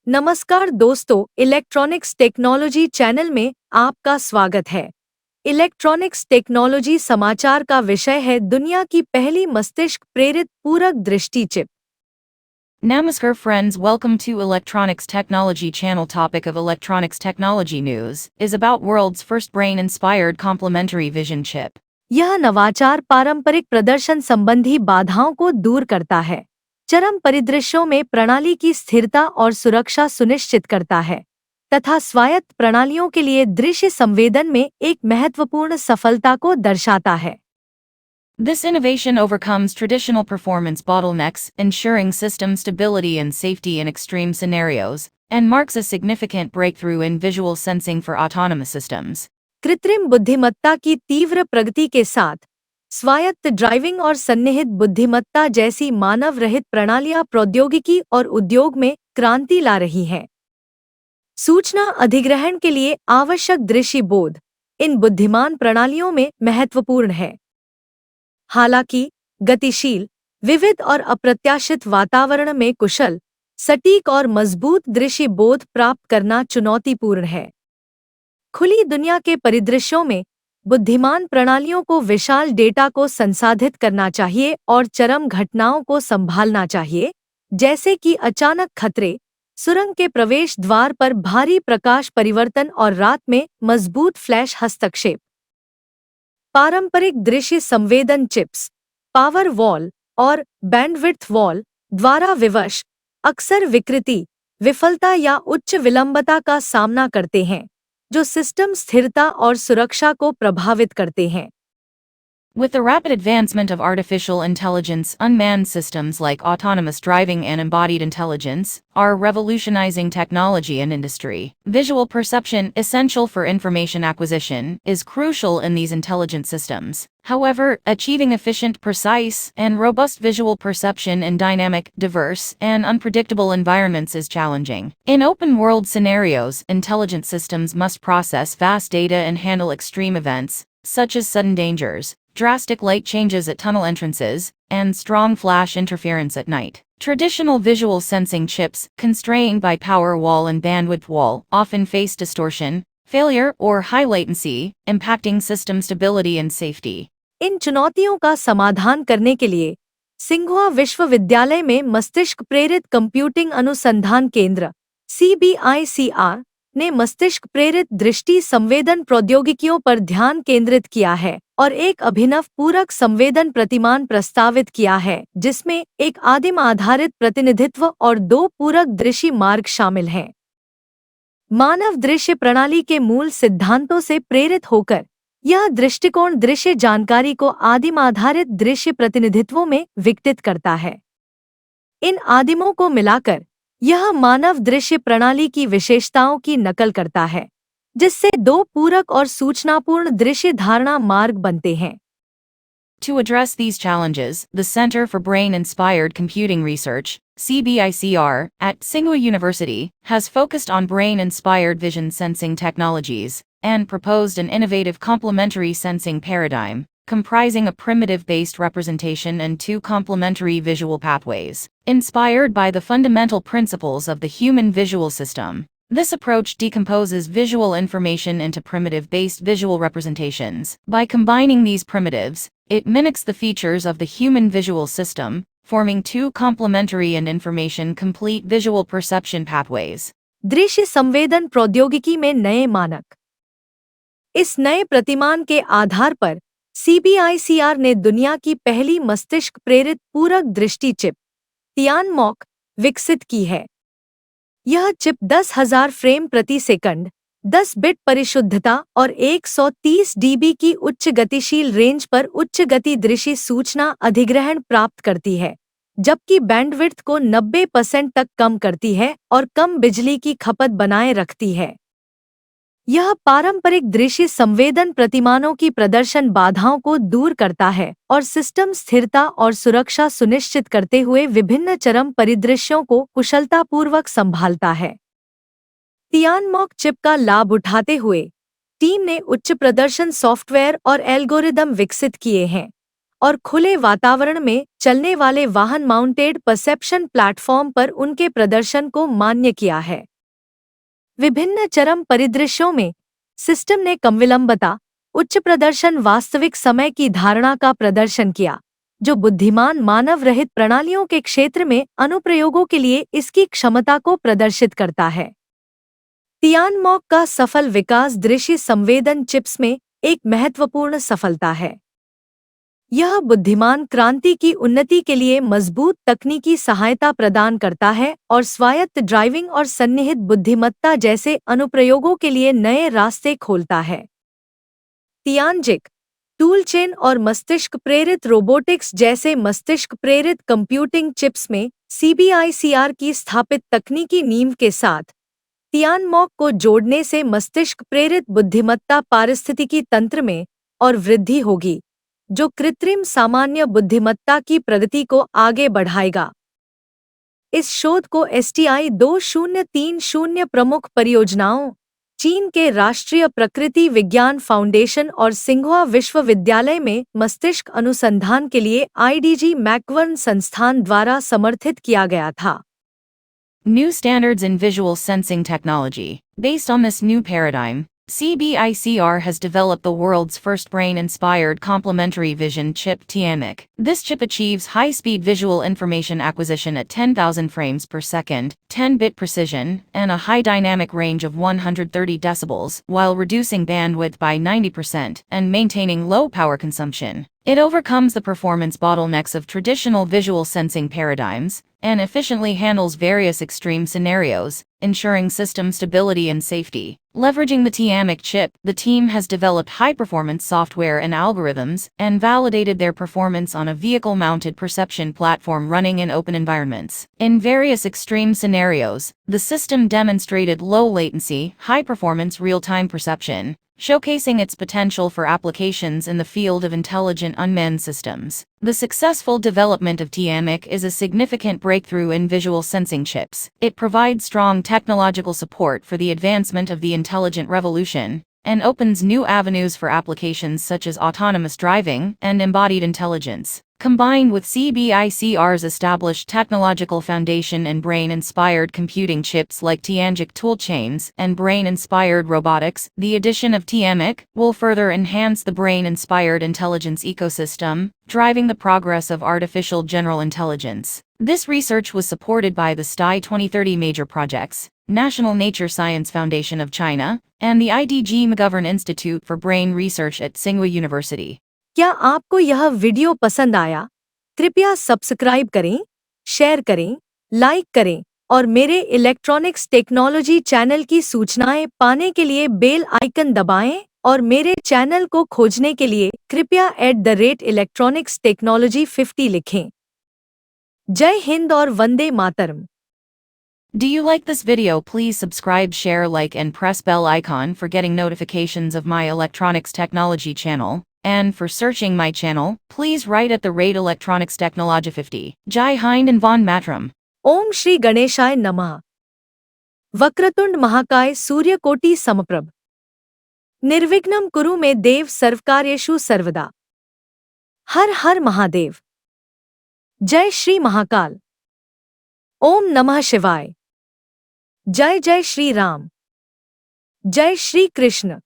नमस्कार दोस्तों, electronics technology channel में आपका स्वागत है। इलेक्ट्रॉनिक्स टेक्नोलॉजी समाचार का विषय है दुनिया की पहली मस्तिष्क प्रेरित पूरक दृष्टि chip. Namaskar friends, welcome to Electronics Technology channel. Topic of Electronics Technology news is about world's first brain-inspired complementary vision chip. यह नवाचार पारंपरिक प्रदर्शन संबंधी बाधाओं को दूर करता है, चरम परिदृश्यों में प्रणाली की स्थिरता और सुरक्षा सुनिश्चित करता है तथा स्वायत्त प्रणालियों के लिए दृश्य संवेदन में एक महत्वपूर्ण सफलता को दर्शाता है। This innovation overcomes traditional performance bottlenecks, ensuring system stability and safety in extreme scenarios, and marks a significant breakthrough in visual sensing for autonomous systems. कृत्रिम बुद्धिमत्ता की तीव्र प्रगति के साथ स्वायत्त ड्राइविंग और सन्निहित बुद्धिमत्ता जैसी मानव रहित प्रणालियां प्रौद्योगिकी और उद्योग में क्रांति ला रही हैं। सूचना अधिग्रहण के लिए आवश्यक दृश्य बोध इन बुद्धिमान प्रणालियों में महत्वपूर्ण है। हालांकि गतिशील, विविध और अप्रत्याशित वातावरण में कुशल, सटीक और मजबूत दृश्य बोध प्राप्त करना चुनौतीपूर्ण है। खुली दुनिया के परिदृश्यों में बुद्धिमान प्रणालियों को विशाल डेटा को संसाधित करना चाहिए और चरम घटनाओं को संभालना चाहिए, जैसे कि अचानक खतरे, सुरंग के प्रवेश द्वार पर भारी प्रकाश परिवर्तन और रात में मजबूत फ्लैश हस्तक्षेप। पारंपरिक दृश्य संवेदन चिप्स, पावर वॉल और बैंडविड्थ वॉल द्वारा विवश अक्सर विकृति, विफलता या उच्च विलंबता का सामना करते हैं, जो सिस्टम स्थिरता और सुरक्षा को प्रभावित करते हैं। With the rapid advancement of artificial intelligence, unmanned systems like autonomous driving and embodied intelligence are revolutionizing technology and industry. Visual perception, essential for information acquisition, is crucial in these intelligent systems. However, achieving efficient, precise, and robust visual perception in dynamic, diverse, and unpredictable environments is challenging. In open-world scenarios, intelligent systems must process vast data and handle extreme events, such as sudden dangers, drastic light changes at tunnel entrances, and strong flash interference at night. Traditional visual sensing chips, constrained by power wall and bandwidth wall, often face distortion, failure, or high latency, impacting system stability and safety. इन चुनौतियों का समाधान करने के लिए सिंघुआ विश्वविद्यालय में मस्तिष्क प्रेरित कंप्यूटिंग अनुसंधान केंद्र (CBICR) ने मस्तिष्क प्रेरित दृष्टि संवेदन प्रौद्योगिकियों पर ध्यान केंद्रित किया है और एक अभिनव पूरक संवेदन प्रतिमान प्रस्तावित किया है, जिसमें एक आदिम आधारित प्रतिनिधित्व और दो पूरक दृश्य मार्ग शामिल हैं। मानव दृश्य प्रणाली के मूल सिद्धांतों से प्रेरित होकर यह दृष्टिकोण दृश्य जानकारी को आदिम आधारित दृश्य प्रतिनिधित्वों में विघटित करता है। इन आदिमों को मिलाकर यह मानव दृश्य प्रणाली की विशेषताओं की नकल करता है, जिससे दो पूरक और सूचनापूर्ण दृश्य धारणा मार्ग बनते हैं। To address these challenges, the Center for Brain-Inspired Computing Research, CBICR, at Tsinghua University, has focused on brain-inspired vision sensing technologies and proposed an innovative complementary sensing paradigm, comprising a primitive-based representation and two complementary visual pathways, inspired by the fundamental principles of the human visual system. This approach decomposes visual information into primitive-based visual representations. By combining these primitives, it mimics the features of the human visual system, forming two complementary and information-complete visual perception pathways. दृश्य संवेदन प्रौद्योगिकी में नए मानक। इस नए प्रतिमान के आधार पर CBICR ने दुनिया की पहली मस्तिष्क प्रेरित पूरक दृष्टि चिप तियानमॉक विकसित की है। यह चिप 10,000 फ्रेम प्रति सेकंड, 10 बिट परिशुद्धता और 130 dB की उच्च गतिशील रेंज पर उच्च गति दृश्य सूचना अधिग्रहण प्राप्त करती है, जबकि बैंडविड्थ को 90% तक कम करती है और कम बिजली की खपत बनाए रखती है। यह पारंपरिक दृश्य संवेदन प्रतिमानों की प्रदर्शन बाधाओं को दूर करता है और सिस्टम स्थिरता और सुरक्षा सुनिश्चित करते हुए विभिन्न चरम परिदृश्यों को कुशलतापूर्वक संभालता है। तियानमॉक चिप का लाभ उठाते हुए टीम ने उच्च प्रदर्शन सॉफ्टवेयर और एल्गोरिदम विकसित किए हैं और खुले वातावरण में चलने वाले वाहन माउंटेड परसेप्शन प्लेटफॉर्म पर उनके प्रदर्शन को मान्य किया है। विभिन्न चरम परिदृश्यों में सिस्टम ने कम विलंबता, उच्च प्रदर्शन, वास्तविक समय की धारणा का प्रदर्शन किया, जो बुद्धिमान मानव रहित प्रणालियों के क्षेत्र में अनुप्रयोगों के लिए इसकी क्षमता को प्रदर्शित करता है। तियानमॉक का सफल विकास दृश्य संवेदन चिप्स में एक महत्वपूर्ण सफलता है। यह बुद्धिमान क्रांति की उन्नति के लिए मजबूत तकनीकी सहायता प्रदान करता है और स्वायत्त ड्राइविंग और सन्निहित बुद्धिमत्ता जैसे अनुप्रयोगों के लिए नए रास्ते खोलता है। तियानजिक, टूलचेन और मस्तिष्क प्रेरित रोबोटिक्स जैसे मस्तिष्क प्रेरित कंप्यूटिंग चिप्स में CBICR की स्थापित तकनीकी नींव के साथ तियानमॉक को जोड़ने से मस्तिष्क प्रेरित बुद्धिमत्ता पारिस्थितिकी तंत्र में और वृद्धि होगी, जो कृत्रिम सामान्य बुद्धिमत्ता की प्रगति को आगे बढ़ाएगा। इस शोध को STI 2030 प्रमुख परियोजनाओं, चीन के राष्ट्रीय प्रकृति विज्ञान फाउंडेशन और सिंघुआ विश्वविद्यालय में मस्तिष्क अनुसंधान के लिए IDG मैकवर्न संस्थान द्वारा समर्थित किया गया था। New standards in visual sensing technology. Based on this new paradigm, CBICR has developed the world's first brain-inspired complementary vision chip TAMIC. This chip achieves high-speed visual information acquisition at 10,000 frames per second, 10-bit precision, and a high dynamic range of 130 decibels, while reducing bandwidth by 90% and maintaining low power consumption. It overcomes the performance bottlenecks of traditional visual sensing paradigms and efficiently handles various extreme scenarios, ensuring system stability and safety. Leveraging the TAMIC chip, the team has developed high-performance software and algorithms and validated their performance on a vehicle-mounted perception platform running in open environments. In various extreme scenarios, the system demonstrated low latency, high-performance real-time perception, showcasing its potential for applications in the field of intelligent unmanned systems. The successful development of TAMIC is a significant breakthrough in visual sensing chips. It provides strong technological support for the advancement of the intelligent revolution and opens new avenues for applications such as autonomous driving and embodied intelligence. Combined with CBICR's established technological foundation and brain-inspired computing chips like Tianjic toolchains and brain-inspired robotics, the addition of TAMIC will further enhance the brain-inspired intelligence ecosystem, driving the progress of artificial general intelligence. This research was supported by the STI 2030 major projects, National Nature Science Foundation of China, and the IDG McGovern Institute for Brain Research at Tsinghua University. क्या आपको यह video पसंद आया? कृपया subscribe करें, share करें, like करें और मेरे इलेक्ट्रॉनिक्स टेक्नोलॉजी चैनल की सूचनाएं पाने के लिए बेल आइकन दबाएं और मेरे चैनल को खोजने के लिए कृपया @electronicsTechnology50 लिखें। जय हिंद और Vande Mataram. Do you like this video? Please subscribe, share, like and press bell icon for getting notifications of my electronics technology channel. And for searching my channel, please write at the rate Electronics Technology 50. Jai Hind and Von Matram. ओम श्री गणेशाय नमः। वक्रतुंड महाकाय सूर्यकोटि समप्रभ। निर्विघ्नं कुरु मे देव सर्वकार्येषु सर्वदा। हर हर महादेव। जय श्री महाकाल। ओम नमः शिवाय। जय जय श्री राम। जय श्री कृष्ण।